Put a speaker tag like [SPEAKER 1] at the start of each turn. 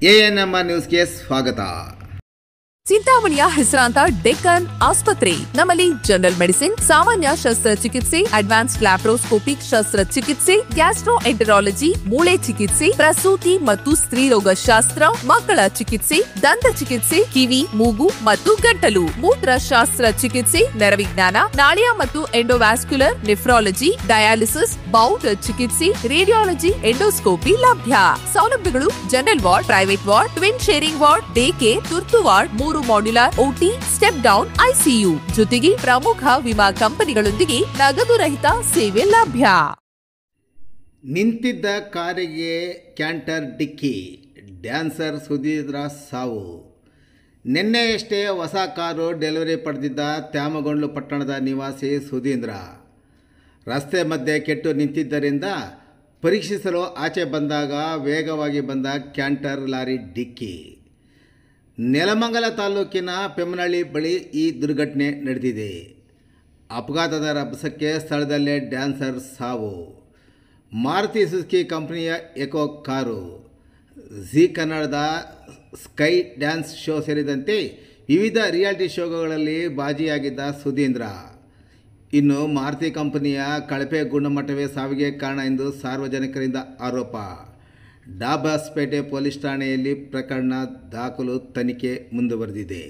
[SPEAKER 1] ANM ನ್ಯೂಸ್ಗೆ ಸ್ವಾಗತ.
[SPEAKER 2] ಚಿಂತಾಮಣಿಯ ಹೆಸರಾಂತ ಡೆಕ್ಕನ್ ಆಸ್ಪತ್ರೆ. ನಮ್ಮಲ್ಲಿ ಜನರಲ್ ಮೆಡಿಸಿನ್, ಸಾಮಾನ್ಯ ಶಸ್ತ್ರಚಿಕಿತ್ಸೆ, ಅಡ್ವಾನ್ಸ್ಡ್ ಲ್ಯಾಪ್ರೋಸ್ಕೋಪಿಕ್ ಶಸ್ತ್ರಚಿಕಿತ್ಸೆ, ಗ್ಯಾಸ್ಟ್ರೋಎಂಟರಾಲಜಿ, ಮೂಳೆ ಚಿಕಿತ್ಸೆ, ಪ್ರಸೂತಿ ಮತ್ತು ಸ್ತ್ರೀರೋಗ ಶಾಸ್ತ್ರ, ಮಕ್ಕಳ ಚಿಕಿತ್ಸೆ, ದಂತ ಚಿಕಿತ್ಸೆ, ಕಿವಿ, ಮೂಗು ಮತ್ತು ಗಂಟಲು, ಮೂತ್ರಶಾಸ್ತ್ರ ಚಿಕಿತ್ಸೆ, ನರವಿಜ್ಞಾನ, ನಾಳಿಯ ಮತ್ತು ಎಂಡೋವ್ಯಾಸ್ಕ್ಯುಲರ್, ನೆಫ್ರಾಲಜಿ, ಡಯಾಲಿಸಿಸ್, ಬೌಲ್ ಚಿಕಿತ್ಸೆ, ರೇಡಿಯಾಲಜಿ, ಎಂಡೋಸ್ಕೋಪಿ ಲಭ್ಯ. ಸೌಲಭ್ಯಗಳು: general ward, private ward, twin sharing ward, day care, ತುರ್ತು ward, 3 modular OT, step down ICU, ಜೊತೆಗೆ ಪ್ರಮುಖ ವಿಮಾ ಕಂಪನಿಗಳೊಂದಿಗೆ ನಗದು ರಹಿತ ಸೇವೆ ಲಭ್ಯ.
[SPEAKER 1] ನಿಂತಿದ್ದ ಕಾರಿಗೆ ಕ್ಯಾಂಟರ್ ಡಿಕ್ಕಿ, ಡ್ಯಾನ್ಸರ್ ಸುಧೀಂದ್ರ ಸಾವು. ನಿನ್ನೆಯಷ್ಟೇ ಹೊಸ ಕಾರು ಡೆಲಿವರಿ ಪಡೆದಿದ್ದ ತ್ಯಾಮಗೊಂಡ್ಲು ಪಟ್ಟಣದ ನಿವಾಸಿ ಸುಧೀಂದ್ರ ರಸ್ತೆ ಮಧ್ಯೆ ಕೆಟ್ಟು ನಿಂತಿದ್ದರಿಂದ ಪರೀಕ್ಷಿಸಲು ಆಚೆ ಬಂದಾಗ ವೇಗವಾಗಿ ಬಂದ ಕ್ಯಾಂಟರ್ ಲಾರಿ ಡಿಕ್ಕಿ. ನೆಲಮಂಗಲ ತಾಲೂಕಿನ ಪೆಮ್ಮನಹಳ್ಳಿ ಬಳಿ ಈ ದುರ್ಘಟನೆ ನಡೆದಿದೆ. ಅಪಘಾತದ ರಭಸಕ್ಕೆ ಸ್ಥಳದಲ್ಲೇ ಡ್ಯಾನ್ಸರ್ ಸಾವು. ಮಾರುತಿ ಸುಜುಕಿ ಕಂಪನಿಯ ಎಕೋ ಕಾರು, ಜಿ ಕನ್ನಡದ ಸ್ಕೈ ಡ್ಯಾನ್ಸ್ ಶೋ ಸೇರಿದಂತೆ ವಿವಿಧ ರಿಯಾಲಿಟಿ ಶೋಗಳಲ್ಲಿ ಭಾಗಿಯಾಗಿದ್ದ ಸುಧೀಂದ್ರ. ಇನ್ನು ಮಾರುತಿ ಕಂಪನಿಯ ಕಳಪೆ ಗುಣಮಟ್ಟವೇ ಸಾವಿಗೆ ಕಾರಣ ಎಂದು ಸಾರ್ವಜನಿಕರಿಂದ ಆರೋಪ. ಡಾಬಾಸ್ಪೇಟೆ ಪೊಲೀಸ್ ಠಾಣೆಯಲ್ಲಿ ಪ್ರಕರಣ ದಾಖಲು, ತನಿಖೆ ಮುಂದುವರೆದಿದೆ.